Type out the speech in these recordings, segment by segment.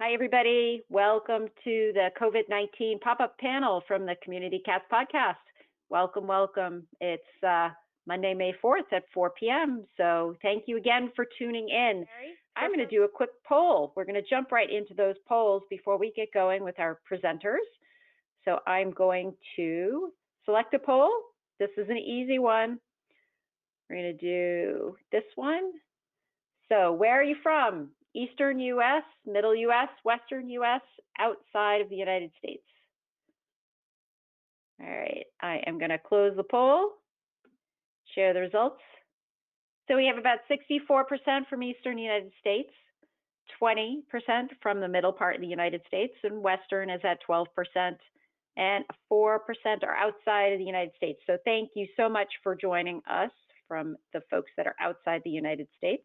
Hi, everybody. Welcome to the COVID-19 pop-up panel from the Community Cats podcast. Welcome, welcome. It's Monday, May 4th at 4 p.m. So thank you again for tuning in. I'm going to do a quick poll. We're going to jump right into those polls before we get going with our presenters. So I'm going to select a poll. This is an easy one. We're going to do this one. So where are you from? Eastern U.S., Middle U.S., Western U.S., outside of the United States. All right, I am going to close the poll, share the results. So we have about 64% from Eastern United States, 20% from the middle part of the United States, and Western is at 12%, and 4% are outside of the United States. So thank you so much for joining us from the folks that are outside the United States.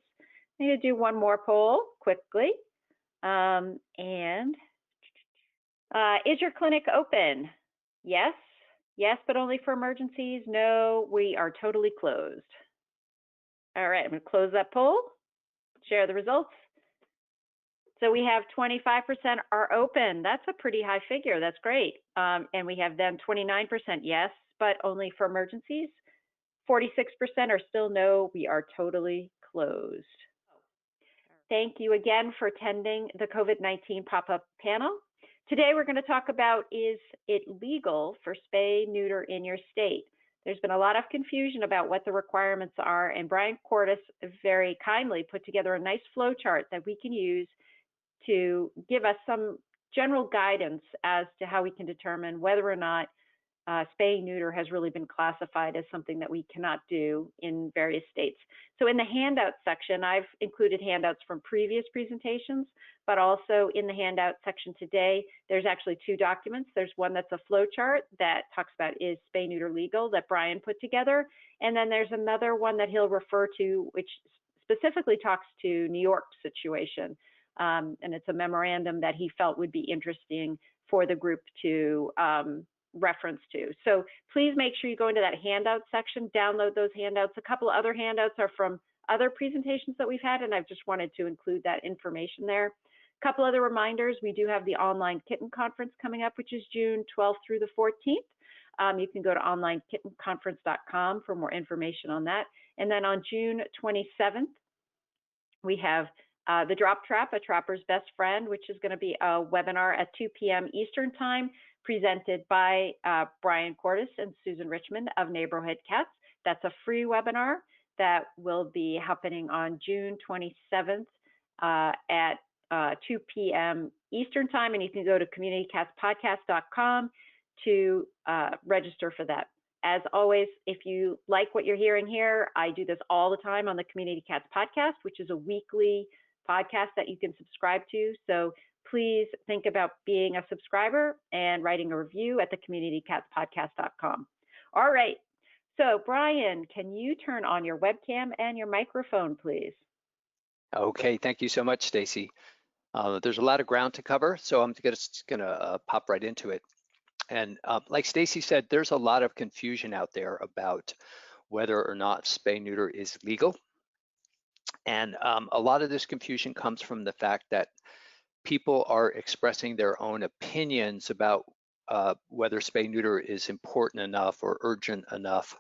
I'm going to do one more poll quickly. Is your clinic open? Yes. Yes, but only for emergencies. No, we are totally closed. All right, I'm going to close that poll, share the results. So we have 25% are open. That's a pretty high figure. That's great. And we have then 29% yes, but only for emergencies. 46% are still no, we are totally closed. Thank you again for attending the COVID-19 pop-up panel. Today we're going to talk about, is it legal for spay, neuter in your state? There's been a lot of confusion about what the requirements are, and Bryan Kortis very kindly put together a nice flow chart that we can use to give us some general guidance as to how we can determine whether or not spay neuter has really been classified as something that we cannot do in various states. So in the handout section, I've included handouts from previous presentations, but also in the handout section today, there's actually two documents. There's one that's a flow chart that talks about, is spay neuter legal, that Bryan put together. And then there's another one that he'll refer to, which specifically talks to New York's situation. And it's a memorandum that he felt would be interesting for the group to reference to. So please make sure you go into that handout section, download those handouts. A couple of other handouts are from other presentations that we've had, and I've just wanted to include that information there. A couple other reminders, we do have the online Kitten conference coming up, which is June 12th through the 14th. You can go to onlinekittenconference.com for more information on that. And then on June 27th, we have the Drop Trap, A Trapper's Best Friend, which is going to be a webinar at 2 p.m. Eastern Time, presented by Bryan Kortis and Susan Richmond of Neighborhood Cats. That's a free webinar that will be happening on June 27th at 2 p.m. Eastern Time, and you can go to communitycatspodcast.com to register for that. As always, if you like what you're hearing here, I do this all the time on the Community Cats podcast, which is a weekly podcast that you can subscribe to. So please think about being a subscriber and writing a review at the communitycatspodcast.com. All right. So Bryan, can you turn on your webcam and your microphone, please? Okay, thank you so much, Stacy. There's a lot of ground to cover, so I'm just gonna pop right into it. And like Stacy said, there's a lot of confusion out there about whether or not spay neuter is legal. And a lot of this confusion comes from the fact that people are expressing their own opinions about whether spay neuter is important enough or urgent enough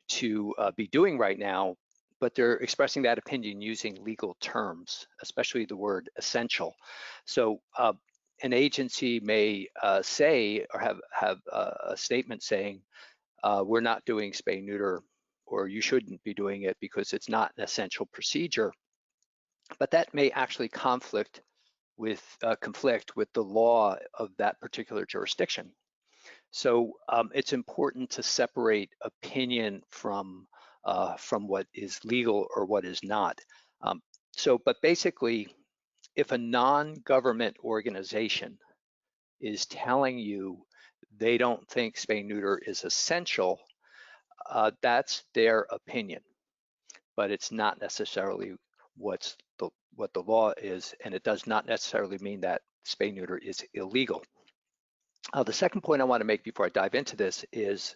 to be doing right now, but they're expressing that opinion using legal terms, especially the word essential. So an agency may say or have a statement saying, we're not doing spay neuter, or you shouldn't be doing it because it's not an essential procedure. But that may actually conflict with the law of that particular jurisdiction. So it's important to separate opinion from what is legal or what is not. But basically, if a non-government organization is telling you they don't think spay neuter is essential, that's their opinion, but it's not necessarily what the law is, and it does not necessarily mean that spay neuter is illegal. The second point I want to make before I dive into this is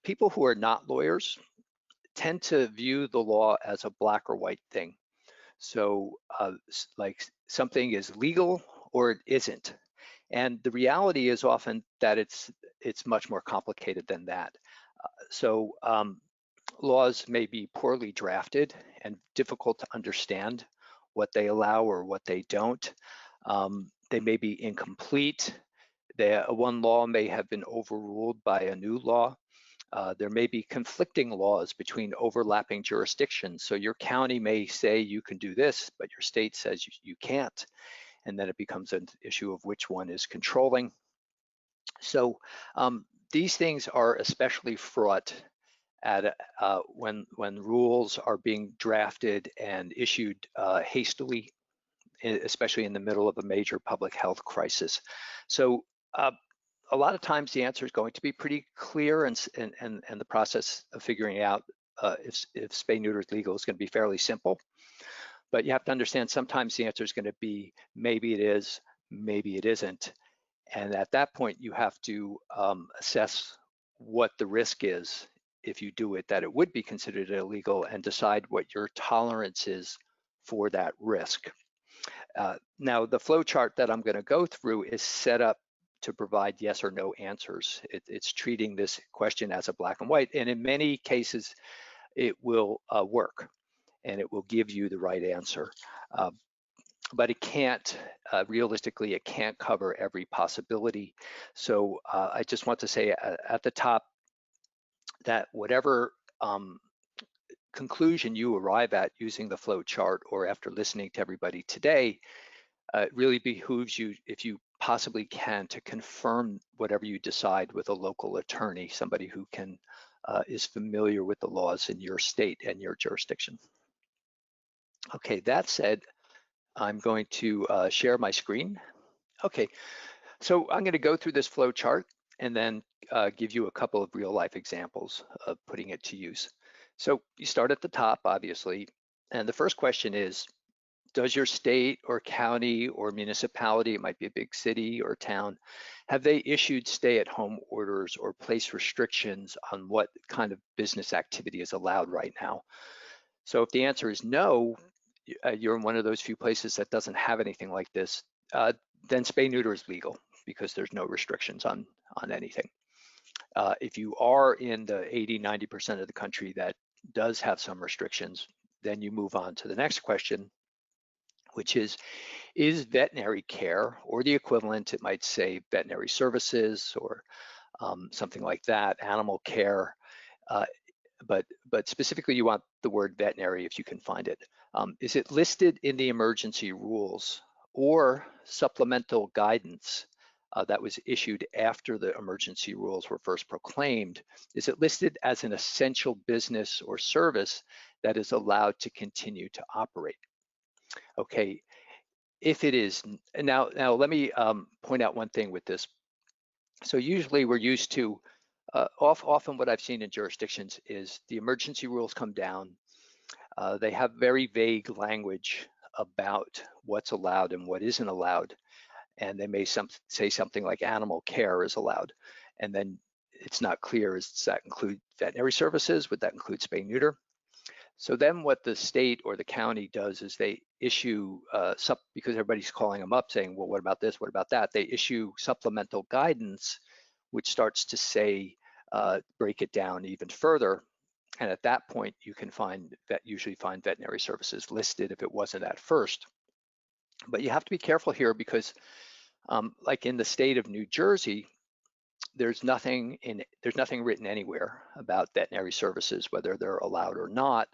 people who are not lawyers tend to view the law as a black or white thing. So like something is legal or it isn't. And the reality is often that it's much more complicated than that. So laws may be poorly drafted and difficult to understand what they allow or what they don't. They may be incomplete. One law may have been overruled by a new law. There may be conflicting laws between overlapping jurisdictions. So your county may say you can do this, but your state says you can't. And then it becomes an issue of which one is controlling. So these things are especially fraught at when rules are being drafted and issued hastily, especially in the middle of a major public health crisis. So a lot of times the answer is going to be pretty clear, and the process of figuring out if spay neuter is legal is going to be fairly simple. But you have to understand sometimes the answer is going to be maybe it is, maybe it isn't. And at that point, you have to assess what the risk is if you do it, that it would be considered illegal, and decide what your tolerance is for that risk. Now, the flow chart that I'm going to go through is set up to provide yes or no answers. It's treating this question as a black and white, and in many cases, it will work, and it will give you the right answer. But it can't, realistically, it can't cover every possibility. So I just want to say at the top that whatever conclusion you arrive at using the flow chart or after listening to everybody today, it really behooves you, if you possibly can, to confirm whatever you decide with a local attorney, somebody who can is familiar with the laws in your state and your jurisdiction. Okay, that said, I'm going to share my screen. Okay, so I'm going to go through this flow chart and then give you a couple of real life examples of putting it to use. So you start at the top, obviously, and the first question is, does your state or county or municipality, it might be a big city or town, have they issued stay-at-home orders or placed restrictions on what kind of business activity is allowed right now? So if the answer is no, you're in one of those few places that doesn't have anything like this, then spay neuter is legal because there's no restrictions on anything. If you are in the 80–90% of the country that does have some restrictions, then you move on to the next question, which is veterinary care, or the equivalent, it might say veterinary services or something like that, animal care, but specifically you want the word veterinary if you can find it. Is it listed in the emergency rules or supplemental guidance that was issued after the emergency rules were first proclaimed? Is it listed as an essential business or service that is allowed to continue to operate? Okay, if it is, now let me point out one thing with this. So usually we're used to, often what I've seen in jurisdictions is the emergency rules come down. They have very vague language about what's allowed and what isn't allowed. And they may say something like animal care is allowed. And then it's not clear, does that include veterinary services? Would that include spay neuter? So then what the state or the county does is they issue, because everybody's calling them up saying, well, what about this, what about that? They issue supplemental guidance, which starts to say, break it down even further. And at that point, you can usually find veterinary services listed if it wasn't at first. But you have to be careful here because like in the state of New Jersey, there's nothing written anywhere about veterinary services, whether they're allowed or not.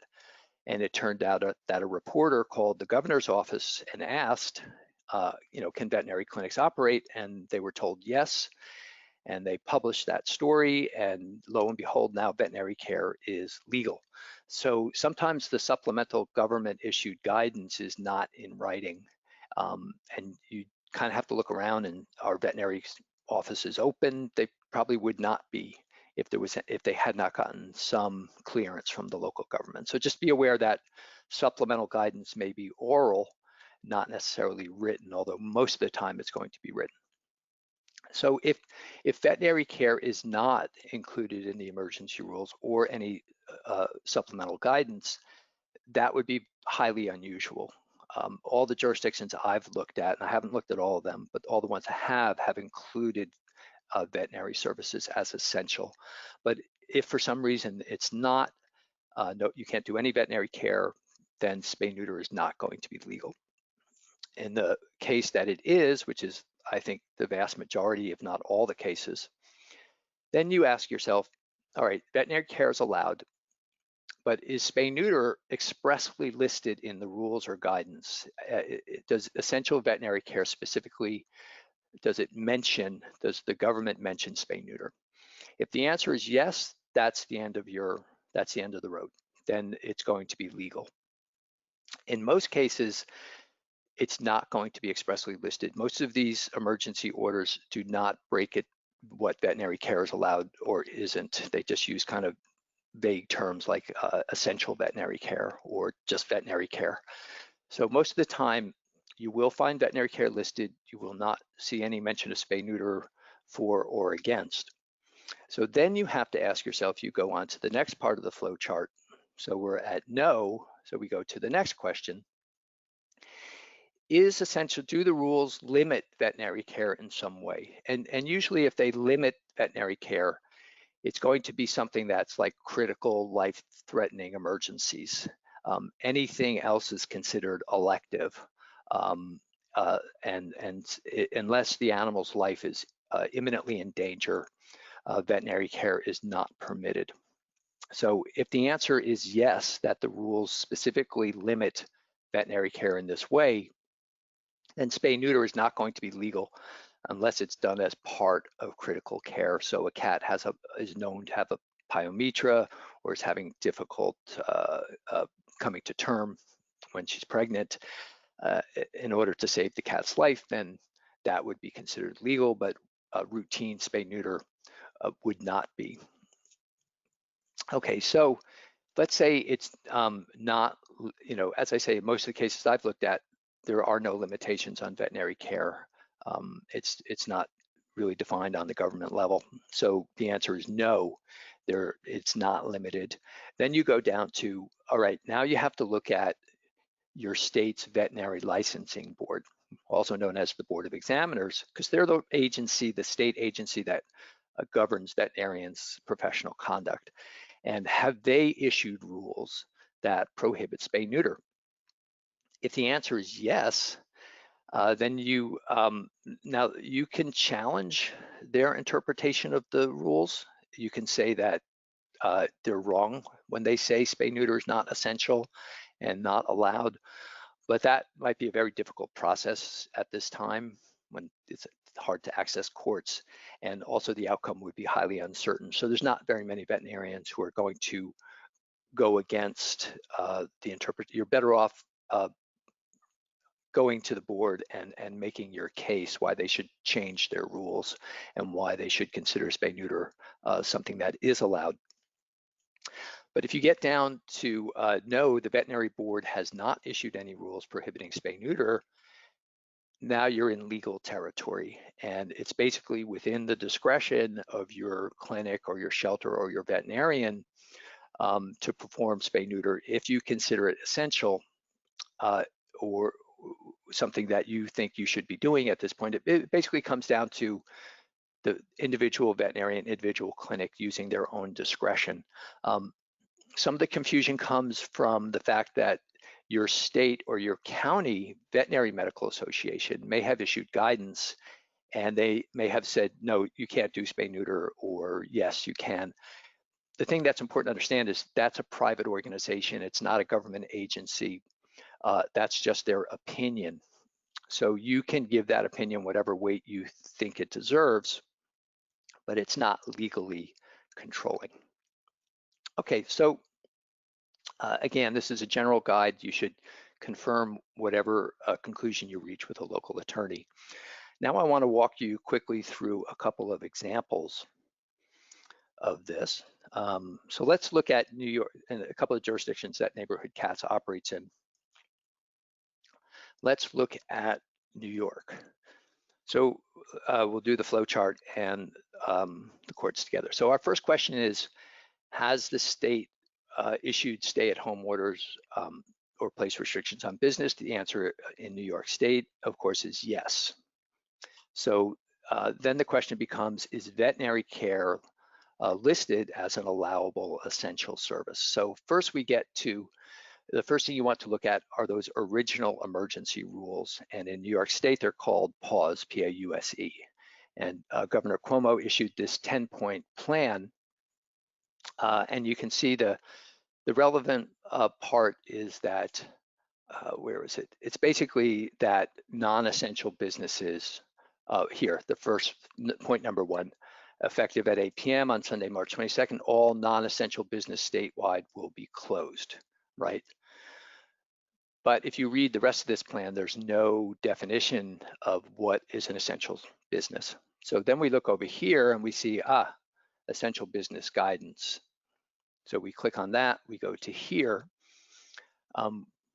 And it turned out that a reporter called the governor's office and asked, can veterinary clinics operate? And they were told yes. And they published that story, and lo and behold, now veterinary care is legal. So sometimes the supplemental government issued guidance is not in writing. And you kind of have to look around, and are veterinary offices open? They probably would not be if they had not gotten some clearance from the local government. So just be aware that supplemental guidance may be oral, not necessarily written, although most of the time it's going to be written. So if veterinary care is not included in the emergency rules or any supplemental guidance, that would be highly unusual. All the jurisdictions I've looked at, and I haven't looked at all of them, but all the ones I have included veterinary services as essential. But if for some reason it's not, no, you can't do any veterinary care, then spay neuter is not going to be legal. In the case that it is, which is, I think, the vast majority, if not all the cases, then you ask yourself, all right, veterinary care is allowed, but is spay neuter expressly listed in the rules or guidance? Does essential veterinary care specifically, does the government mention spay neuter? If the answer is yes, that's the end of the road. Then it's going to be legal. In most cases, it's not going to be expressly listed. Most of these emergency orders do not break it what veterinary care is allowed or isn't. They just use kind of vague terms like essential veterinary care or just veterinary care. So most of the time, you will find veterinary care listed. You will not see any mention of spay neuter for or against. So then you have to ask yourself, you go on to the next part of the flow chart. So we're at no, so we go to the next question. Is essential, do the rules limit veterinary care in some way? And usually if they limit veterinary care, it's going to be something that's like critical, life-threatening emergencies. Anything else is considered elective. Unless the animal's life is imminently in danger, veterinary care is not permitted. So if the answer is yes, that the rules specifically limit veterinary care in this way, then spay neuter is not going to be legal unless it's done as part of critical care. So a cat is known to have a pyometra or is having difficult coming to term when she's pregnant. In order to save the cat's life, then that would be considered legal, but routine spay neuter would not be. Okay, so let's say it's not, as I say, most of the cases I've looked at, there are no limitations on veterinary care. It's not really defined on the government level. So the answer is no, it's not limited. Then you go down to, all right, now you have to look at your state's veterinary licensing board, also known as the Board of Examiners, because they're the agency, the state agency that governs veterinarians' professional conduct. And have they issued rules that prohibit spay neuter? If the answer is yes, then now you can challenge their interpretation of the rules. You can say that they're wrong when they say spay neuter is not essential and not allowed, but that might be a very difficult process at this time when it's hard to access courts, and also the outcome would be highly uncertain. So there's not very many veterinarians who are going to go against the interpretation. You're better off going to the board and making your case why they should change their rules and why they should consider spay neuter something that is allowed. But if you get down to no, the veterinary board has not issued any rules prohibiting spay neuter, now you're in legal territory, and it's basically within the discretion of your clinic or your shelter or your veterinarian to perform spay neuter if you consider it essential or something that you think you should be doing at this point. It basically comes down to the individual veterinarian, individual clinic using their own discretion. Some of the confusion comes from the fact that your state or your county veterinary medical association may have issued guidance and they may have said, no, you can't do spay neuter, or yes, you can. The thing that's important to understand is that's a private organization. It's not a government agency. That's just their opinion. So you can give that opinion whatever weight you think it deserves, but it's not legally controlling. Okay, so again, this is a general guide. You should confirm whatever conclusion you reach with a local attorney. Now I want to walk you quickly through a couple of examples of this. So let's look at New York and a couple of jurisdictions that Neighborhood Cats operates in. Let's look at New York. So we'll do the flow chart and the courts together. So our first question is, has the state issued stay-at-home orders or place restrictions on business? The answer in New York State, of course, is yes. So then the question becomes, is veterinary care listed as an allowable essential service? So first we get to, the first thing you want to look at are those original emergency rules. And in New York State, they're called PAUSE, P-A-U-S-E. And Governor Cuomo issued this 10-point plan. And you can see the relevant part is that, where is it? It's basically that non-essential businesses, here, the first point number 1, effective at 8 p.m. on Sunday, March 22nd, all non-essential business statewide will be closed, right? But if you read the rest of this plan, there's no definition of what is an essential business. So then we look over here and we see, essential business guidance. So we click on that, we go to here.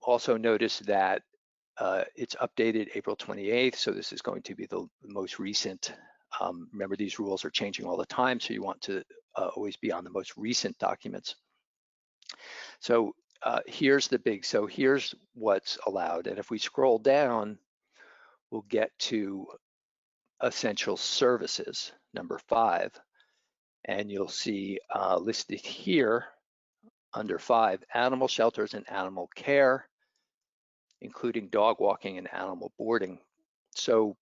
Also notice that it's updated April 28th, so this is going to be the most recent. Remember, these rules are changing all the time, so you want to always be on the most recent documents. So here's what's allowed, and if we scroll down, we'll get to essential services, number 5, and you'll see listed here under 5, animal shelters and animal care, including dog walking and animal boarding. So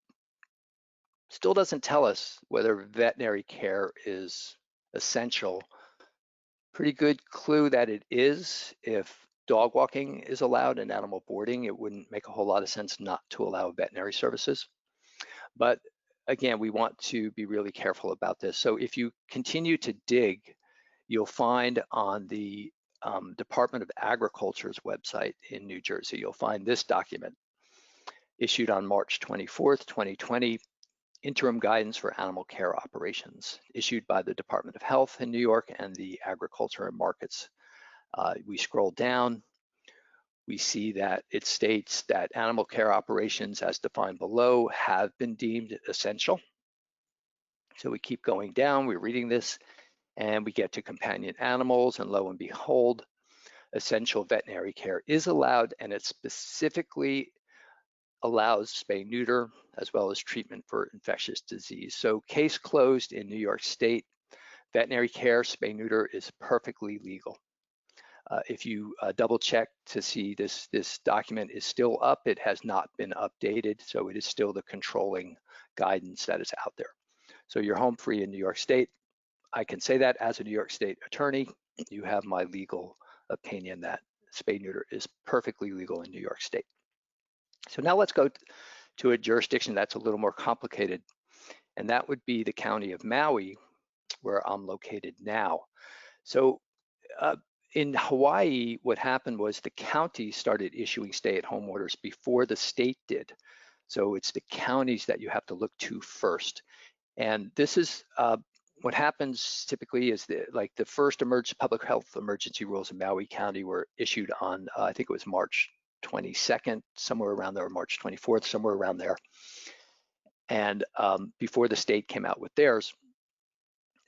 still doesn't tell us whether veterinary care is essential. Pretty good clue that it is. If dog walking is allowed and animal boarding, it wouldn't make a whole lot of sense not to allow veterinary services. But again, we want to be really careful about this. So if you continue to dig, you'll find on the Department of Agriculture's website in New Jersey, you'll find this document issued on March 24th, 2020, interim guidance for animal care operations, issued by the Department of Health in New York and the Agriculture and Markets. We scroll down, we see that it states that animal care operations as defined below have been deemed essential. So we keep going down, we're reading this, and we get to companion animals, and lo and behold, essential veterinary care is allowed, and it specifically allows spay neuter as well as treatment for infectious disease. So case closed in New York State. Veterinary care, spay neuter is perfectly legal. If you double check to see this document is still up, it has not been updated, so it is still the controlling guidance that is out there. So you're home free in New York State. I can say that as a New York State attorney. You have my legal opinion that spay neuter is perfectly legal in New York State. So now let's go to a jurisdiction that's a little more complicated, and that would be the county of Maui, where I'm located now. So in Hawaii, what happened was the county started issuing stay-at-home orders before the state did. So it's the counties that you have to look to first. And this is what happens typically is that the first public health emergency rules in Maui County were issued on, I think it was March 22nd, somewhere around there, or March 24th, somewhere around there. And before the state came out with theirs,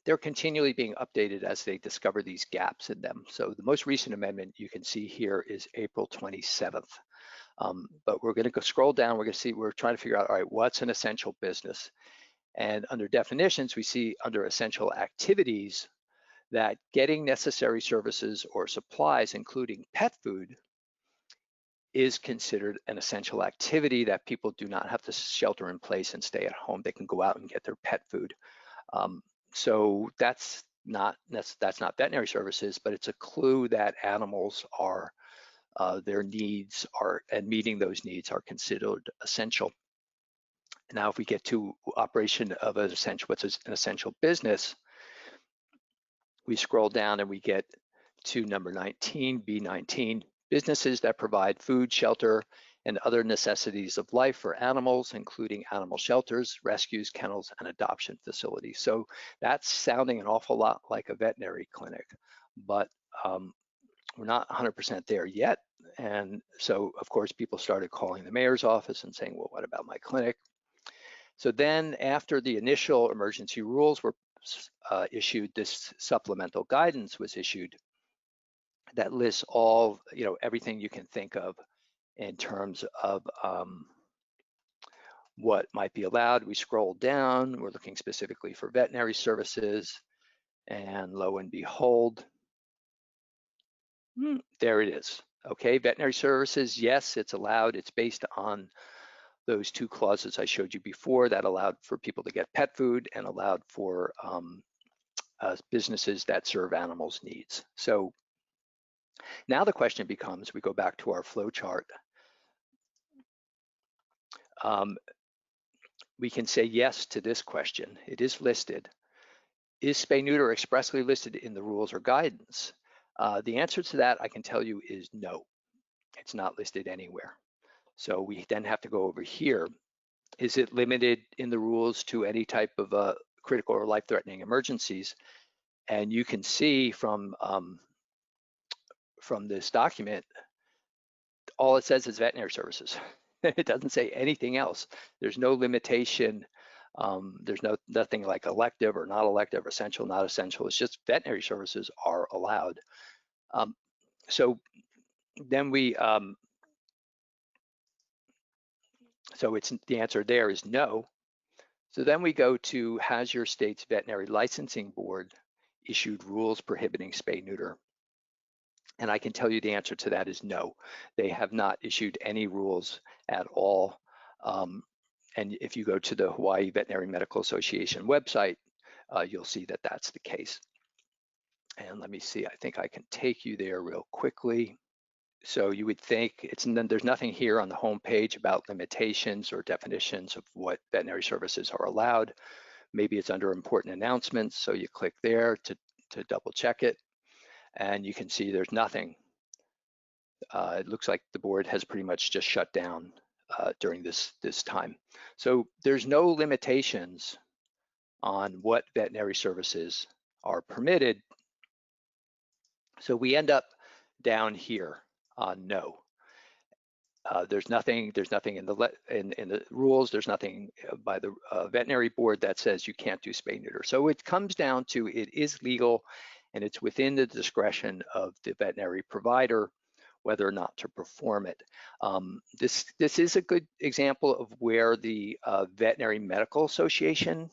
they're continually being updated as they discover these gaps in them. So the most recent amendment you can see here is April 27th. But we're going to scroll down, we're going to see, we're trying to figure out, all right, what's an essential business? And under definitions, we see under essential activities that getting necessary services or supplies, including pet food, is considered an essential activity that people do not have to shelter in place and stay at home. They can go out and get their pet food. So that's not veterinary services, but it's a clue that animals are, their needs are, and meeting those needs are considered essential. Now, if we get to operation of an essential, what's an essential business, we scroll down and we get to number 19, B19, businesses that provide food, shelter, and other necessities of life for animals, including animal shelters, rescues, kennels, and adoption facilities. So that's sounding an awful lot like a veterinary clinic, but we're not 100% there yet. And so, of course, people started calling the mayor's office and saying, well, what about my clinic? So then after the initial emergency rules were issued, this supplemental guidance was issued. that lists all, everything you can think of in terms of what might be allowed. We scroll down, we're looking specifically for veterinary services, and lo and behold, there it is. Okay, veterinary services, yes, it's allowed. It's based on those two clauses I showed you before that allowed for people to get pet food and allowed for businesses that serve animals' needs. So now the question becomes, we go back to our flow chart. We can say yes to this question. It is listed. Is spay neuter expressly listed in the rules or guidance? The answer to that, I can tell you, is no. It's not listed anywhere. So we then have to go over here. Is it limited in the rules to any type of critical or life-threatening emergencies? And you can see from this document, all it says is veterinary services. It doesn't say anything else. There's no limitation. There's nothing like elective or not elective, essential, not essential. It's just veterinary services are allowed. So then we, so it's the answer there is no. So then we go to, has your state's veterinary licensing board issued rules prohibiting spay neuter? And I can tell you the answer to that is no. They have not issued any rules at all. And if you go to the Hawaii Veterinary Medical Association website, you'll see that that's the case. And let me see, I think I can take you there real quickly. So you would think there's nothing here on the home page about limitations or definitions of what veterinary services are allowed. Maybe it's under important announcements, so you click there to double check it, and you can see there's nothing. It looks like the board has pretty much just shut down during this time. So there's no limitations on what veterinary services are permitted. So we end up down here on no. There's nothing in the rules. There's nothing by the veterinary board that says you can't do spay neuter. So it comes down to it is legal, and it's within the discretion of the veterinary provider whether or not to perform it. This is a good example of where the Veterinary Medical Association,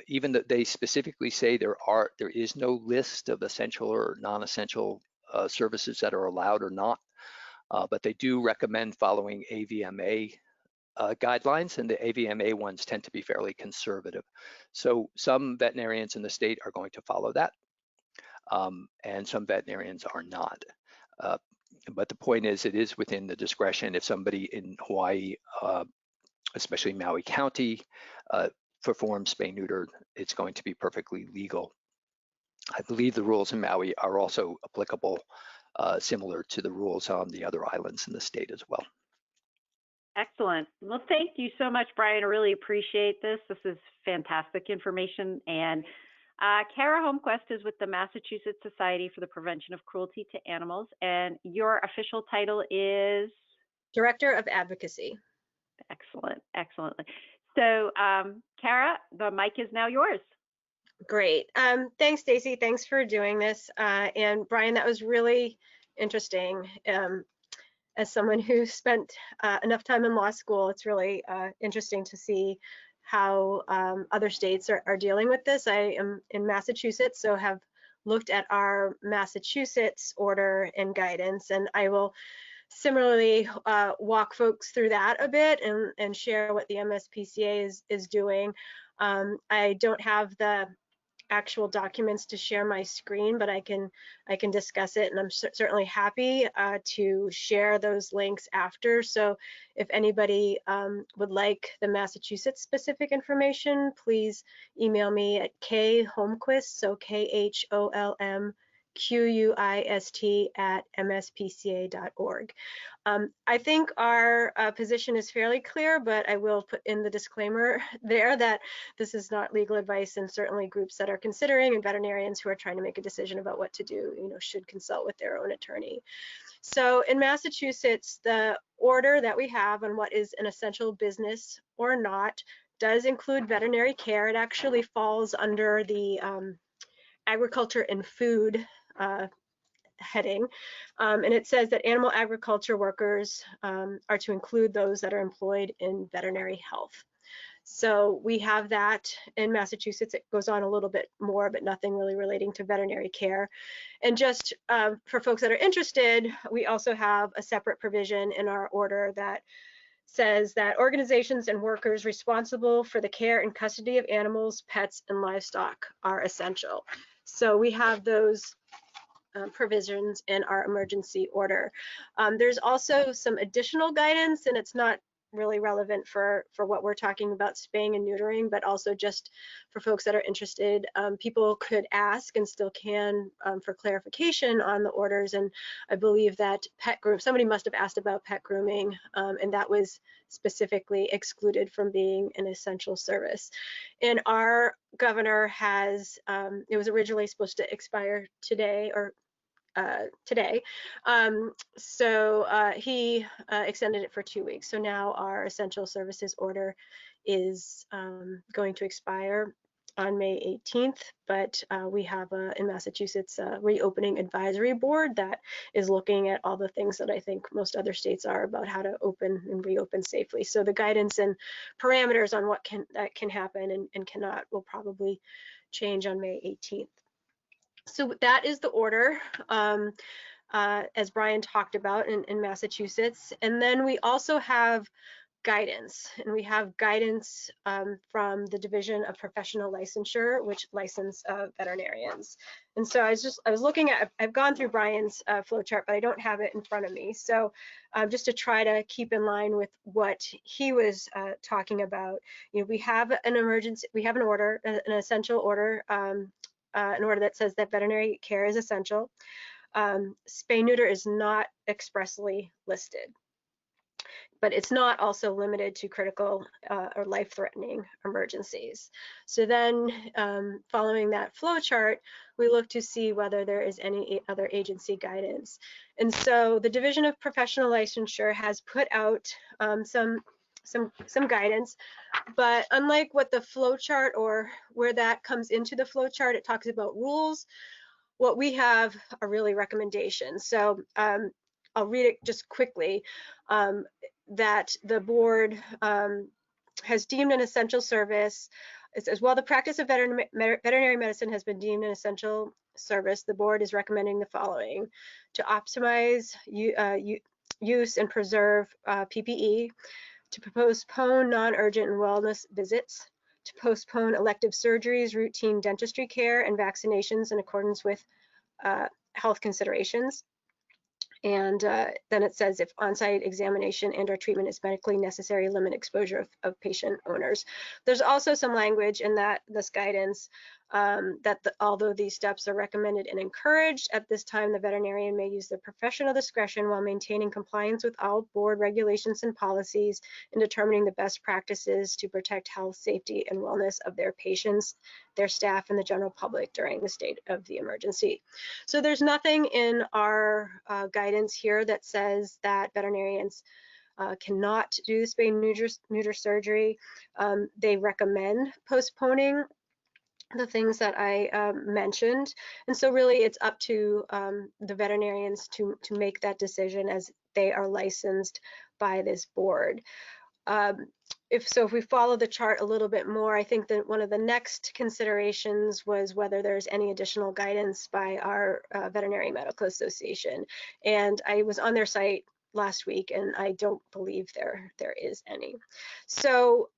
even though they specifically say there is no list of essential or non-essential services that are allowed or not. But they do recommend following AVMA guidelines, and the AVMA ones tend to be fairly conservative. So some veterinarians in the state are going to follow that, and some veterinarians are not. But the point is, it is within the discretion. If somebody in Hawaii, especially Maui County, performs spay neuter, it's going to be perfectly legal. I believe the rules in Maui are also applicable, similar to the rules on the other islands in the state as well. Excellent. Well, thank you so much, Bryan. I really appreciate this. This is fantastic information. And Kara Holmquist is with the Massachusetts Society for the Prevention of Cruelty to Animals, and your official title is? Director of Advocacy. Excellent, excellent. So, Kara, the mic is now yours. Great. Thanks, Stacy. Thanks for doing this. And Bryan, that was really interesting. As someone who spent enough time in law school, it's really interesting to see how other states are dealing with this. I am in Massachusetts, so have looked at our Massachusetts order and guidance, and I will similarly walk folks through that a bit and share what the MSPCA is doing. I don't have the actual documents to share my screen, but I can discuss it, and I'm certainly happy to share those links after. So if anybody would like the Massachusetts specific information, please email me at kholmquist, so KHOLMQUIST@mspca.org. I think our position is fairly clear, but I will put in the disclaimer there that this is not legal advice, and certainly groups that are considering and veterinarians who are trying to make a decision about what to do, should consult with their own attorney. So in Massachusetts, the order that we have on what is an essential business or not does include veterinary care. It actually falls under the agriculture and food heading, and it says that animal agriculture workers are to include those that are employed in veterinary health. So we have that in Massachusetts. It goes on a little bit more, but nothing really relating to veterinary care. And just for folks that are interested, we also have a separate provision in our order that says that organizations and workers responsible for the care and custody of animals, pets, and livestock are essential. So we have those provisions in our emergency order. There's also some additional guidance, and it's not really relevant for what we're talking about, spaying and neutering, but also just for folks that are interested. People could ask, and still can, for clarification on the orders. And I believe that somebody must have asked about pet grooming, and that was specifically excluded from being an essential service. And our governor has, it was originally supposed to expire today, or so he extended it for 2 weeks. So now our essential services order is going to expire on May 18th, but we have in Massachusetts a reopening advisory board that is looking at all the things that I think most other states are about how to open and reopen safely. So the guidance and parameters on what can happen and cannot will probably change on May 18th. So that is the order, as Bryan talked about in Massachusetts. And then we also have guidance, and we have guidance from the Division of Professional Licensure, which license veterinarians. And so I was looking at, I've gone through Bryan's flow chart, but I don't have it in front of me. So just to try to keep in line with what he was talking about, we have an emergency, we have an order, an essential order, an order that says that veterinary care is essential. Spay neuter is not expressly listed, but it's not also limited to critical or life-threatening emergencies. So then following that flow chart, we look to see whether there is any other agency guidance. And so the Division of Professional Licensure has put out some guidance, but unlike what the flow chart or where that comes into the flow chart, it talks about rules. What we have are really recommendations. So I'll read it just quickly. That the board has deemed an essential service. It says, while the practice of veterinary medicine has been deemed an essential service, the board is recommending the following: to optimize use and preserve PPE, to postpone non-urgent and wellness visits, to postpone elective surgeries, routine dentistry care, and vaccinations in accordance with health considerations. And then it says, if on-site examination and or treatment is medically necessary, limit exposure of patient owners. There's also some language in this guidance that although these steps are recommended and encouraged, at this time the veterinarian may use their professional discretion while maintaining compliance with all board regulations and policies in determining the best practices to protect health, safety, and wellness of their patients, their staff, and the general public during the state of the emergency. So there's nothing in our guidance here that says that veterinarians cannot do spay neuter surgery. They recommend postponing the things that I mentioned, and so really it's up to the veterinarians to make that decision, as they are licensed by this board. If we follow the chart a little bit more, I think that one of the next considerations was whether there's any additional guidance by our Veterinary Medical Association, and I was on their site last week, and I don't believe there is any. So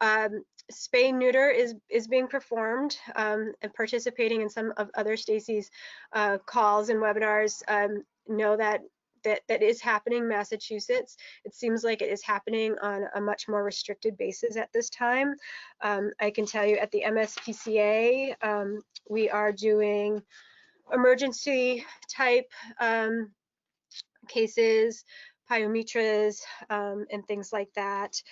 spay neuter is being performed, and participating in some of other Stacy's calls and webinars know that is happening in Massachusetts. It seems like it is happening on a much more restricted basis at this time. I can tell you at the MSPCA, we are doing emergency type cases, pyometras, and things like that.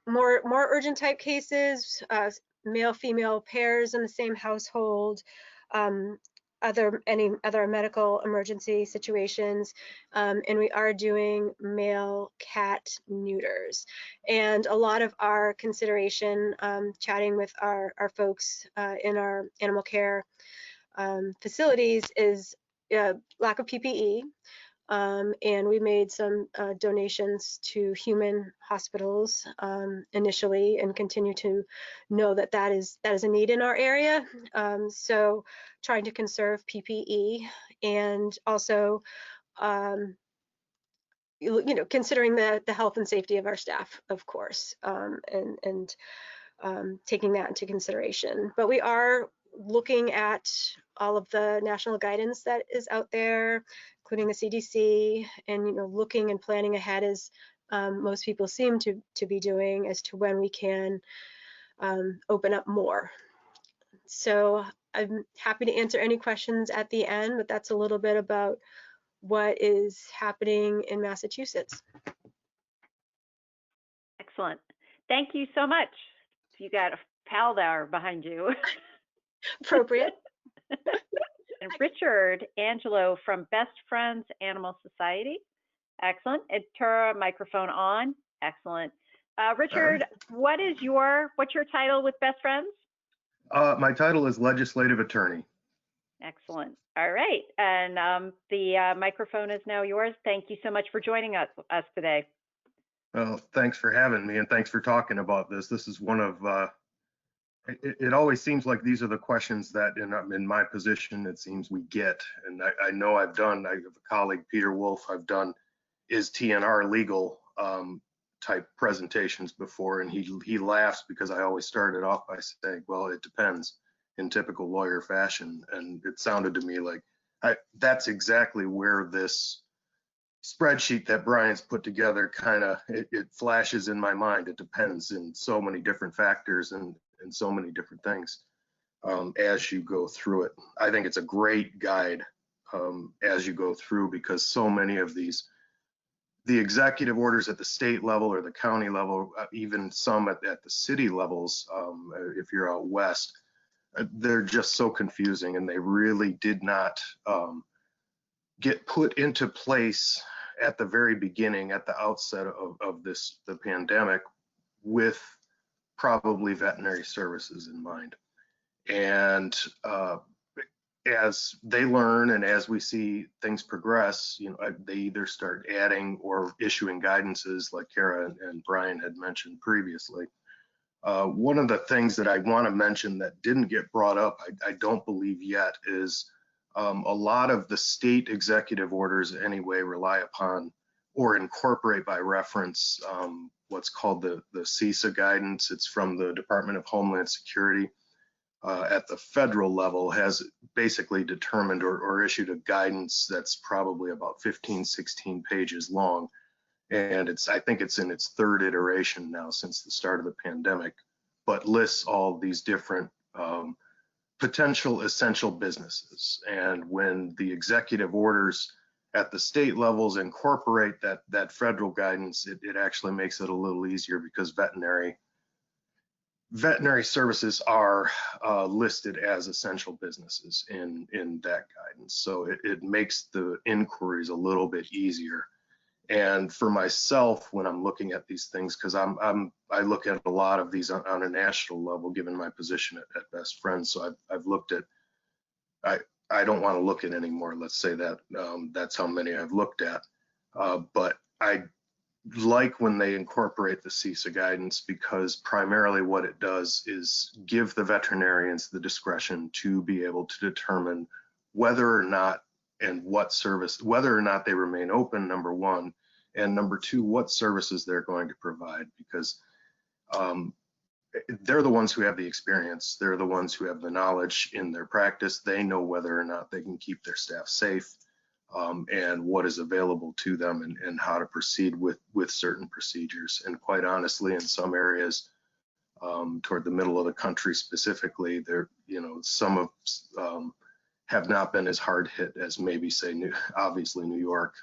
More urgent type cases, male-female pairs in the same household, any other medical emergency situations, and we are doing male cat neuters. And a lot of our consideration, chatting with our folks in our animal care facilities is lack of PPE. And we made some donations to human hospitals initially, and continue to know that that is a need in our area. So trying to conserve PPE, and also considering the health and safety of our staff, of course, and taking that into consideration. But we are looking at all of the national guidance that is out there, including the CDC, and looking and planning ahead, as most people seem to be doing, as to when we can open up more. So I'm happy to answer any questions at the end, but that's a little bit about what is happening in Massachusetts. Excellent. Thank you so much. You got a pal there behind you. Appropriate. And Richard Angelo from Best Friends Animal Society. Excellent. And Tara, microphone on. Excellent. Richard, what's your title with Best Friends? My title is Legislative Attorney. Excellent. All right. And the microphone is now yours. Thank you so much for joining us today. Well, thanks for having me, and thanks for talking about this. This is one of, it always seems like these are the questions that in my position, it seems we get. And I know I have a colleague, Peter Wolf, I've done is TNR legal type presentations before, and he laughs because I always started off by saying, well, it depends, in typical lawyer fashion. And it sounded to me like that's exactly where this spreadsheet that Bryan's put together kind of, it flashes in my mind. It depends in so many different factors and so many different things as you go through it. I think it's a great guide as you go through, because so many of the executive orders at the state level or the county level, even some at the city levels, if you're out west, they're just so confusing, and they really did not get put into place at the very beginning, at the outset of the pandemic, with probably veterinary services in mind. And as they learn and as we see things progress, they either start adding or issuing guidances like Kara and Bryan had mentioned previously. One of the things that I want to mention that didn't get brought up, I don't believe yet, is a lot of the state executive orders anyway rely upon or incorporate by reference what's called the Sisa Guidance. It's from the Department of Homeland Security. At the federal level, has basically determined or issued a guidance that's probably about 15, 16 pages long. And I think it's in its third iteration now since the start of the pandemic, but lists all these different potential essential businesses. And when the executive orders at the state levels incorporate that federal guidance, it actually makes it a little easier, because veterinary services are listed as essential businesses in that guidance. So it makes the inquiries a little bit easier. And for myself, when I'm looking at these things, because I look at a lot of these on a national level, given my position at Best Friends. So I've looked at, I don't want to look at any more, let's say that. That's how many I've looked at. But I like when they incorporate the Sisa Guidance, because primarily what it does is give the veterinarians the discretion to be able to determine whether or not and what service, whether or not they remain open, number one, and number two, what services they're going to provide, because they're the ones who have the experience. They're the ones who have the knowledge in their practice. They know whether or not they can keep their staff safe, and what is available to them, and how to proceed with certain procedures. And quite honestly, in some areas, toward the middle of the country specifically, some have not been as hard hit as maybe say obviously New York,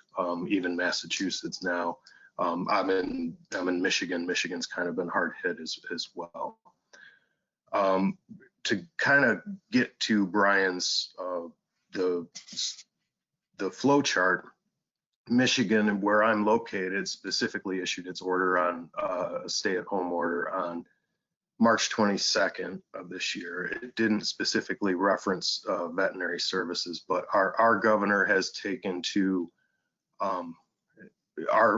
even Massachusetts now. I'm in Michigan. Michigan's kind of been hard hit as well. To kind of get to Bryan's the flow chart, Michigan, where I'm located, specifically issued its order on a stay-at-home order on March 22nd of this year. It didn't specifically reference veterinary services, but our governor has taken to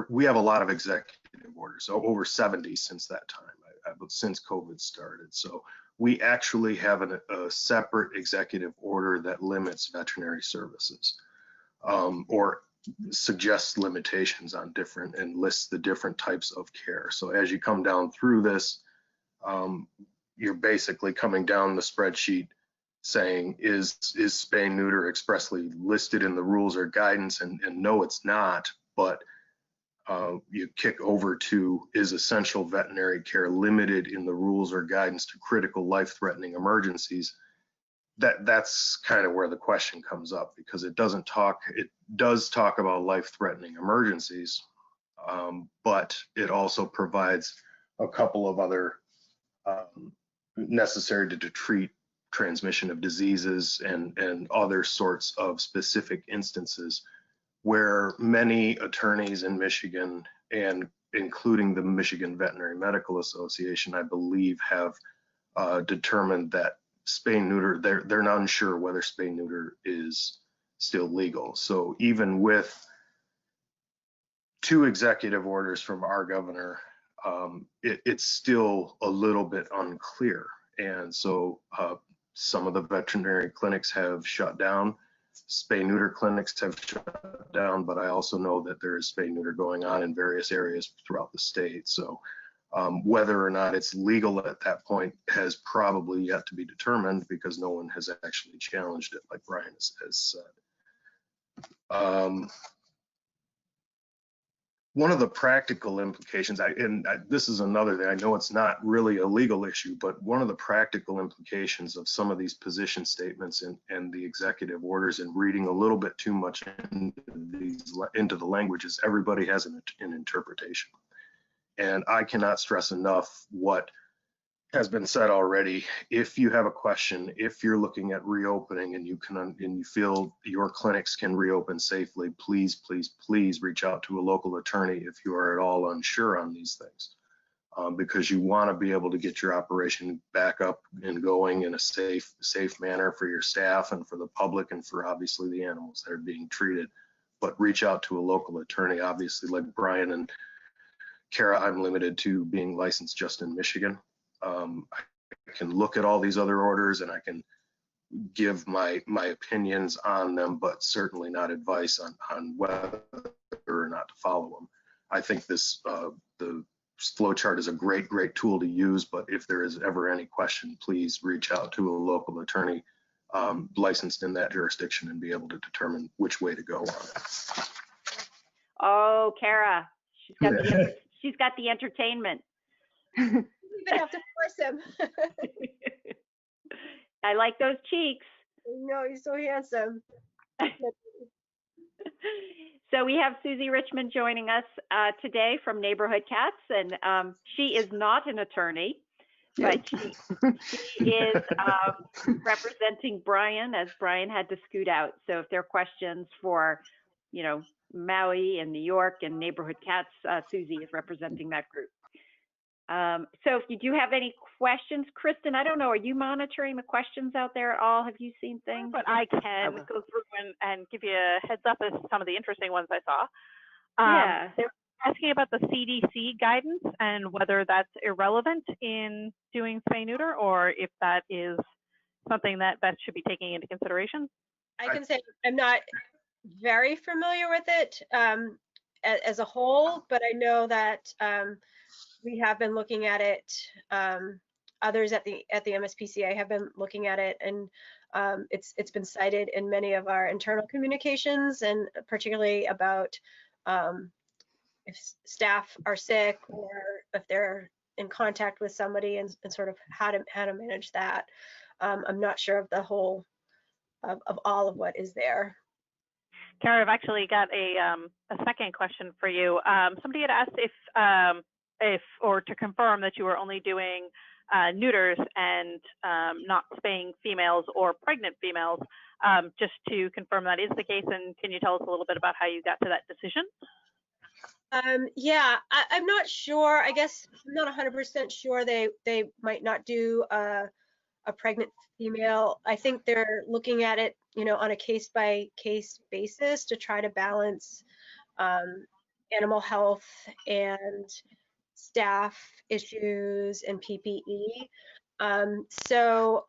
we have a lot of executive orders, so over 70 since that time, since COVID started. So we actually have a separate executive order that limits veterinary services, or suggests limitations on different and lists the different types of care. So as you come down through this, you're basically coming down the spreadsheet saying, is spay neuter expressly listed in the rules or guidance? And no, it's not, but you kick over to, is essential veterinary care limited in the rules or guidance to critical life-threatening emergencies? That's kind of where the question comes up, because it does talk about life-threatening emergencies, but it also provides a couple of other necessary to treat transmission of diseases and other sorts of specific instances where many attorneys in Michigan, and including the Michigan Veterinary Medical Association, I believe, have determined that spay neuter, they're not unsure whether spay neuter is still legal. So even with 2 executive orders from our governor, it's still a little bit unclear. And so some of the veterinary clinics have shut down, spay neuter clinics have shut down, but I also know that there is spay neuter going on in various areas throughout the state. So whether or not it's legal at that point has probably yet to be determined, because no one has actually challenged it, like Bryan has said. One of the practical implications, this is another thing, I know it's not really a legal issue, but one of the practical implications of some of these position statements and the executive orders, and reading a little bit too much into the language, is everybody has an interpretation. And I cannot stress enough what has been said already. If you have a question, if you're looking at reopening and you feel your clinics can reopen safely, please, please, please reach out to a local attorney if you are at all unsure on these things, because you want to be able to get your operation back up and going in a safe manner for your staff and for the public and for obviously the animals that are being treated. But reach out to a local attorney. Obviously, like Bryan and Kara, I'm limited to being licensed just in Michigan. I can look at all these other orders and I can give my opinions on them, but certainly not advice on whether or not to follow them. I think this the flow chart is a great tool to use, but if there is ever any question, please reach out to a local attorney licensed in that jurisdiction and be able to determine which way to go on it. Oh, Kara, she's got the entertainment. You even have to force him. I like those cheeks. No, he's so handsome. So we have Susie Richmond joining us today from Neighborhood Cats, and she is not an attorney, but she is representing Bryan, as Bryan had to scoot out. So if there are questions for, Maui and New York and Neighborhood Cats, Susie is representing that group. So if you do have any questions, Kristen, I don't know, are you monitoring the questions out there at all? Have you seen things? But I can go through and give you a heads up as some of the interesting ones I saw. Yeah. They're asking about the CDC guidance and whether that's irrelevant in doing spay neuter, or if that is something that vets should be taking into consideration. I can say I'm not very familiar with it as a whole, but I know that we have been looking at it. Others at the MSPCA have been looking at it, and it's been cited in many of our internal communications, and particularly about if staff are sick or if they're in contact with somebody, and sort of how to manage that. I'm not sure of the whole of all of what is there. Kara, I've actually got a second question for you. Somebody had asked if or to confirm that you were only doing neuters and not spaying females or pregnant females, just to confirm that is the case, and can you tell us a little bit about how you got to that decision? Yeah, I'm not sure. I guess I'm not 100% sure. They might not do a pregnant female. I think they're looking at it, on a case by case basis to try to balance animal health and staff issues and PPE. So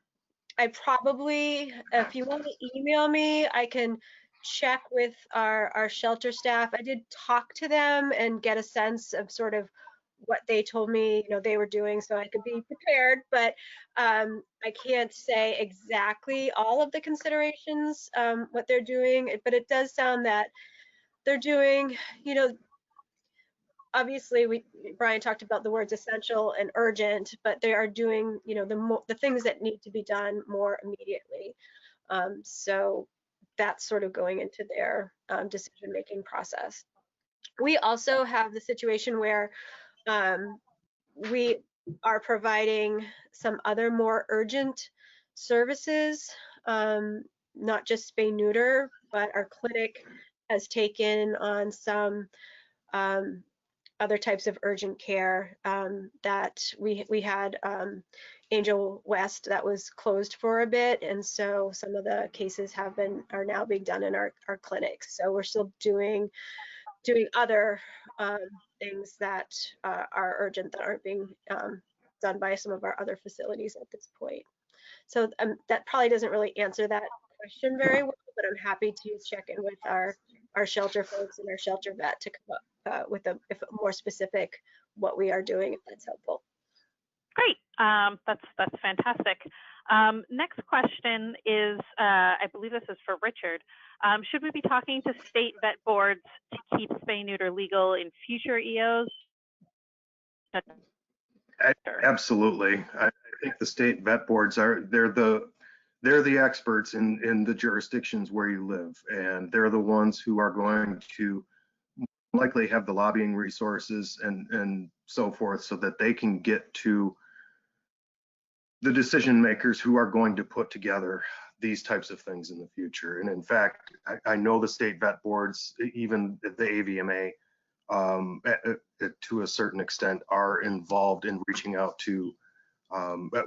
I probably, if you want to email me, I can check with our shelter staff. I did talk to them and get a sense of sort of what they told me, they were doing, so I could be prepared. But I can't say exactly all of the considerations, what they're doing. But it does sound that they're doing, obviously Bryan talked about the words essential and urgent, but they are doing, the things that need to be done more immediately. So that's sort of going into their decision-making process. We also have the situation where we are providing some other more urgent services, not just spay neuter, but our clinic has taken on some other types of urgent care, that we had Angel West that was closed for a bit, and so some of the cases are now being done in our clinics. So we're still doing other things that are urgent that aren't being done by some of our other facilities at this point. So that probably doesn't really answer that question very well, but I'm happy to check in with our shelter folks and our shelter vet to come up with a more specific what we are doing, if that's helpful. Great, that's fantastic. Next question is, I believe this is for Richard. Should we be talking to state vet boards to keep spay neuter legal in future EOs? Absolutely. I think the state vet boards they're the experts in the jurisdictions where you live, and they're the ones who are going to likely have the lobbying resources and so forth, so that they can get to the decision makers who are going to put together these types of things in the future. And in fact, I know the state vet boards, even the AVMA, to a certain extent, are involved in reaching out to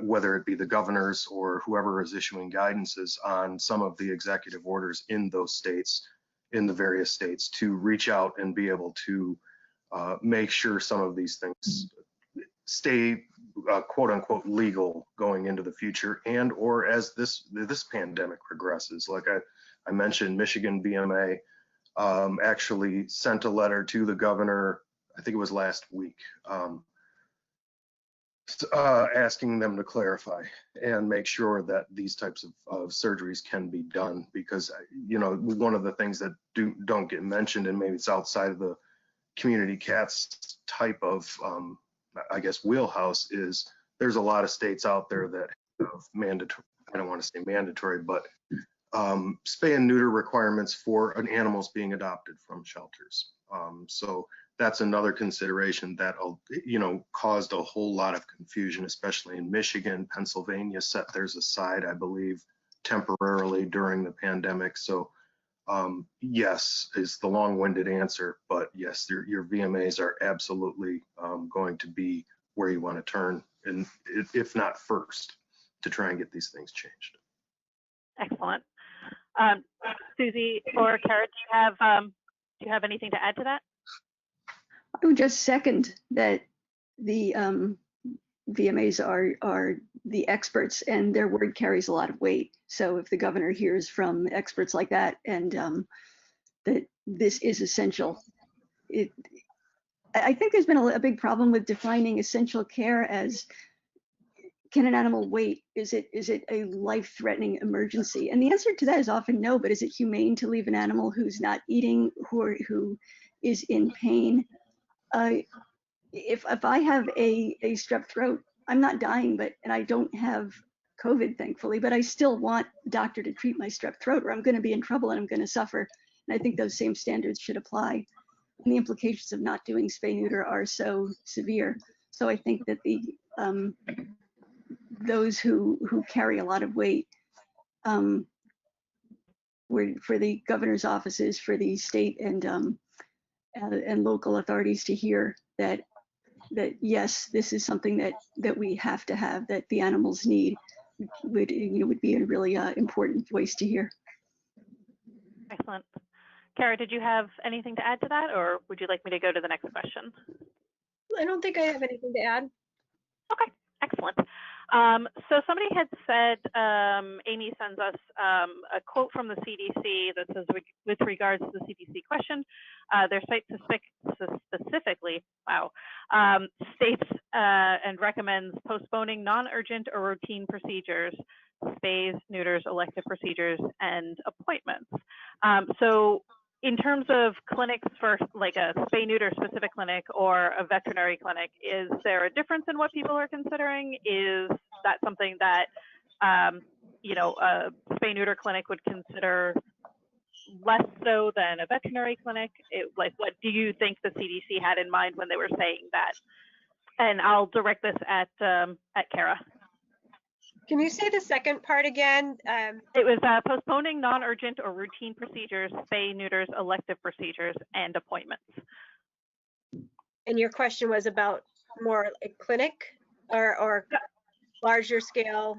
whether it be the governors or whoever is issuing guidances on some of the executive orders in those states, in the various states, to reach out and be able to make sure some of these things stay quote unquote legal going into the future, and or as this pandemic progresses. Like I mentioned, Michigan VMA actually sent a letter to the governor, I think it was last week, asking them to clarify and make sure that these types of surgeries can be done, because one of the things that don't get mentioned, and maybe it's outside of the community cats type of I guess wheelhouse, is there's a lot of states out there that have mandatory, I don't want to say mandatory, but spay and neuter requirements for an animals being adopted from shelters. So that's another consideration that caused a whole lot of confusion, especially in Michigan. Pennsylvania set theirs aside, I believe, temporarily during the pandemic. So yes is the long-winded answer, but yes, your VMAs are absolutely going to be where you want to turn, and if not first, to try and get these things changed. Excellent. Susie or Kara, do you have anything to add to that? I would just second that the VMAs are the experts, and their word carries a lot of weight. So if the governor hears from experts like that, and that this is essential, I think there's been a big problem with defining essential care as, can an animal wait? Is it a life-threatening emergency? And the answer to that is often no, but is it humane to leave an animal who's not eating, who is in pain? If I have a strep throat, I'm not dying, and I don't have COVID, thankfully, but I still want the doctor to treat my strep throat, or I'm going to be in trouble and I'm going to suffer. And I think those same standards should apply. And the implications of not doing spay neuter are so severe. So I think that those who carry a lot of weight, for the governor's offices, for the state and and local authorities to hear that yes, this is something that we have to have, that the animals need, would be a really important voice to hear. Excellent. Kara, did you have anything to add to that, or would you like me to go to the next question? I don't think I have anything to add. Okay, excellent. So somebody had said, Amy sends us a quote from the CDC that says, with regards to the CDC question, their site specifically, states and recommends postponing non-urgent or routine procedures, spays, neuters, elective procedures, and appointments. So in terms of clinics for like a spay neuter specific clinic or a veterinary clinic, is there a difference in what people are considering? Is that something that, a spay neuter clinic would consider less so than a veterinary clinic? Like, what do you think the CDC had in mind when they were saying that? And I'll direct this at Kara. Can you say the second part again? It was postponing non-urgent or routine procedures, spay, neuters, elective procedures, and appointments. And your question was about more a clinic or larger scale?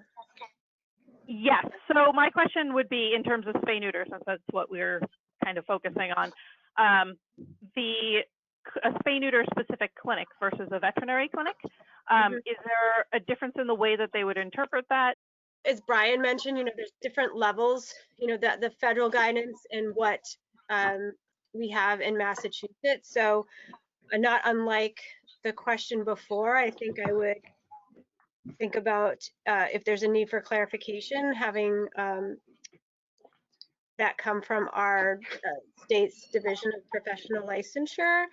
Yes. So my question would be in terms of spay neuter, since that's what we're kind of focusing on. A spay neuter specific clinic versus a veterinary clinic. Is there a difference in the way that they would interpret that? As Bryan mentioned, there's different levels, the federal guidance and what we have in Massachusetts. So not unlike the question before, I think I would think about if there's a need for clarification, having that come from our state's Division of Professional Licensure,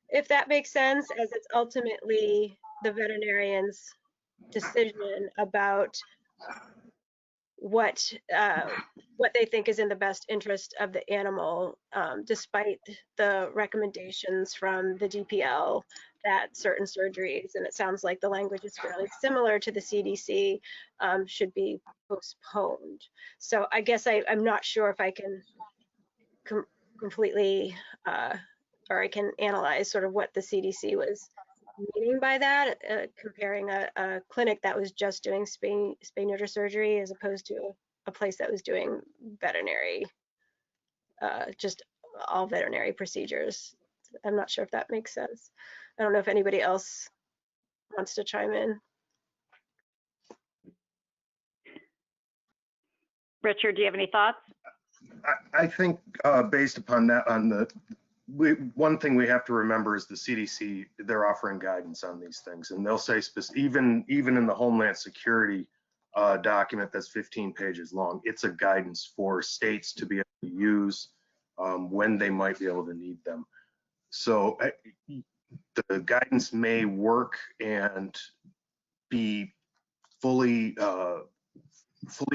if that makes sense, as it's ultimately the veterinarian's decision about what they think is in the best interest of the animal, despite the recommendations from the DPL that certain surgeries, and it sounds like the language is fairly similar to the CDC, should be postponed. So I guess I'm not sure if I can completely, or I can analyze sort of what the CDC was meaning by that, comparing a clinic that was just doing spay neuter surgery as opposed to a place that was doing veterinary, just all veterinary procedures. I'm not sure if that makes sense. I don't know if anybody else wants to chime in. Richard, do you have any thoughts? I think based upon that, one thing we have to remember is the CDC, they're offering guidance on these things, and they'll say even in the Homeland Security document that's 15 pages long, it's a guidance for states to be able to use when they might be able to need them. So the guidance may work and be fully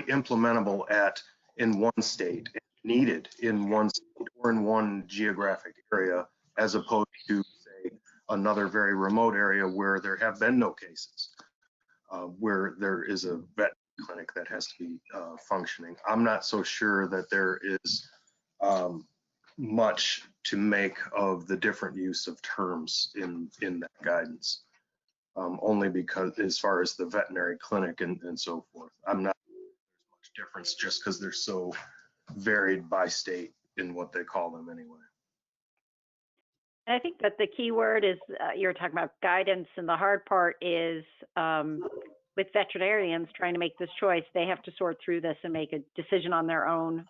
implementable in one state, needed in one state or in one geographic area, as opposed to, say, another very remote area where there have been no cases, where there is a vet clinic that has to be functioning. I'm not so sure that there is much to make of the different use of terms in that guidance, only because as far as the veterinary clinic and so forth, I'm not sure there's much difference just because they're so varied by state in what they call them anyway. I think that the key word is you're talking about guidance, and the hard part is with veterinarians trying to make this choice, they have to sort through this and make a decision on their own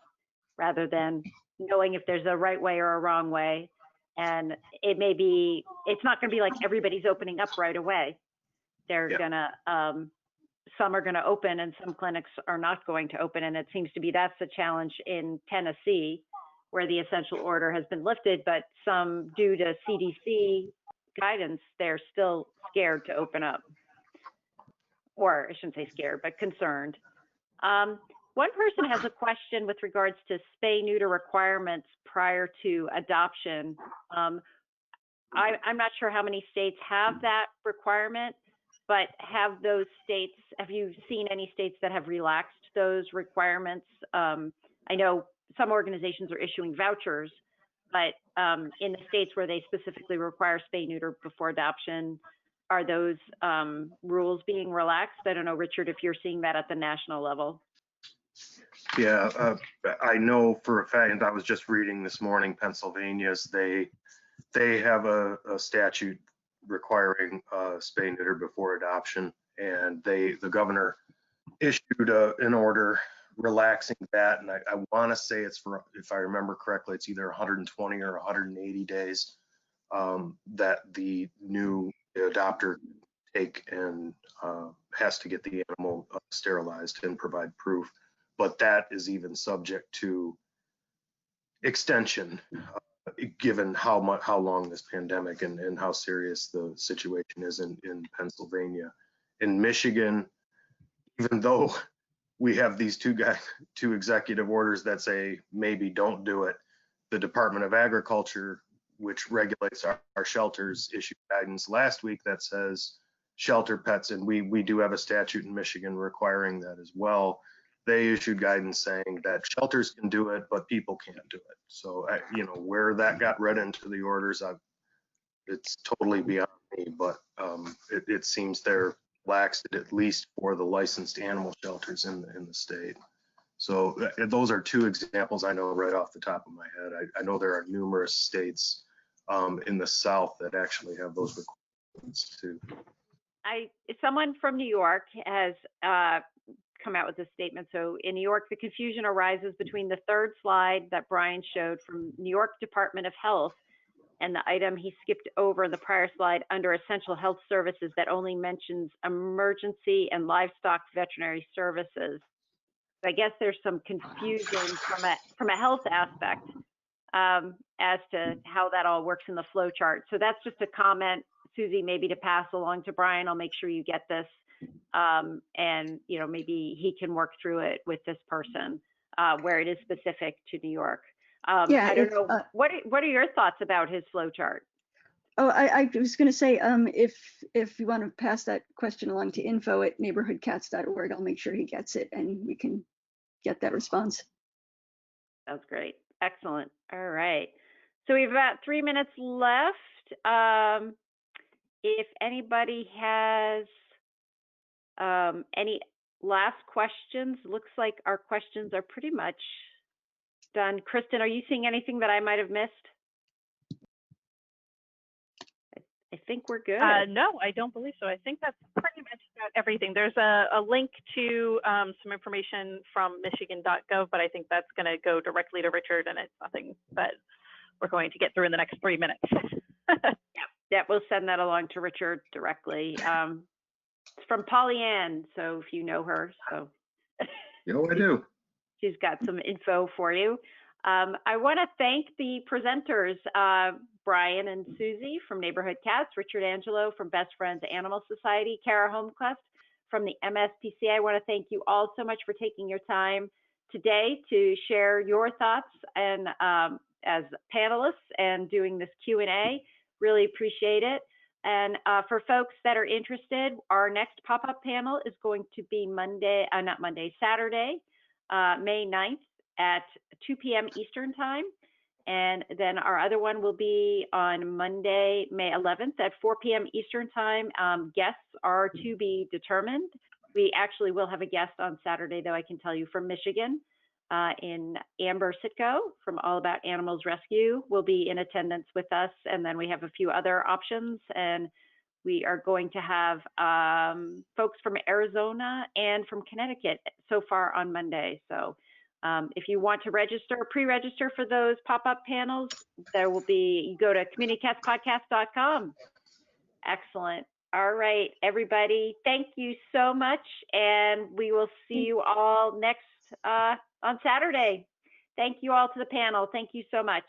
rather than knowing if there's a right way or a wrong way. And it's not going to be like everybody's opening up right away. They're gonna, some are going to open and some clinics are not going to open. And it seems to be that's the challenge in Tennessee, where the essential order has been lifted, but some, due to CDC guidance, they're still scared to open up. Or I shouldn't say scared, but concerned. One person has a question with regards to spay neuter requirements prior to adoption. I'm not sure how many states have that requirement, but have you seen any states that have relaxed those requirements? I know some organizations are issuing vouchers but in the states where they specifically require spay neuter before adoption, are those rules being relaxed? I don't know, Richard, if you're seeing that at the national level. Yeah, I know for a fact, and I was just reading this morning, Pennsylvania's, they have a statute requiring spay neuter before adoption, and the governor issued an order relaxing that, and I want to say it's for, if I remember correctly, it's either 120 or 180 days that the new adopter take and has to get the animal sterilized and provide proof. But that is even subject to extension, given how long this pandemic and how serious the situation is in Pennsylvania. In Michigan, even though we have these two executive orders that say maybe don't do it, the Department of Agriculture, which regulates our shelters, issued guidance last week that says shelter pets, and we do have a statute in Michigan requiring that as well. They issued guidance saying that shelters can do it, but people can't do it. So, you know, where that got read into the orders, it's totally beyond me, but it seems they're relaxed at least for the licensed animal shelters in the state. So those are two examples I know right off the top of my head. I know there are numerous states in the South that actually have those requirements too. Someone from New York has come out with a statement. So in New York, the confusion arises between the third slide that Bryan showed from New York Department of Health and the item he skipped over in the prior slide under essential health services that only mentions emergency and livestock veterinary services. So I guess there's some confusion from a health aspect as to how that all works in the flow chart. So that's just a comment, Susie, maybe to pass along to Bryan. I'll make sure you get this. And, you know, maybe he can work through it with this person where it is specific to New York. Yeah, I don't know. What are your thoughts about his flow chart? Oh, I was going to say, if you want to pass that question along to info@neighborhoodcats.org, I'll make sure he gets it and we can get that response. That's great. Excellent. All right. So we have about 3 minutes left. If anybody has any last questions, looks like our questions are pretty much done. Kristen, are you seeing anything that I might have missed? I think we're good. No, I don't believe so. I think that's pretty much about everything. There's a link to some information from michigan.gov, but I think that's going to go directly to Richard, and it's nothing that we're going to get through in the next 3 minutes. Yeah, we'll send that along to Richard directly. It's from Pollyann, so if you know her. So. Yeah, I do. She's got some info for you. I want to thank the presenters, Bryan and Susie from Neighborhood Cats, Richard Angelo from Best Friends Animal Society, Kara Holmquist from the MSPCA. I want to thank you all so much for taking your time today to share your thoughts and as panelists and doing this Q&A. Really appreciate it. And for folks that are interested, our next pop-up panel is going to be Saturday, May 9th at 2 p.m. Eastern time. And then our other one will be on Monday, May 11th at 4 p.m. Eastern time. Guests are to be determined. We actually will have a guest on Saturday, though, I can tell you, from Michigan. In Amber Sitko from All About Animals Rescue will be in attendance with us. And then we have a few other options. And we are going to have folks from Arizona and from Connecticut so far on Monday. So if you want to register, pre-register for those pop-up panels, there will be, you go to communitycatspodcast.com. Excellent. All right, everybody, thank you so much. And we will see you all next on Saturday. Thank you all to the panel. Thank you so much.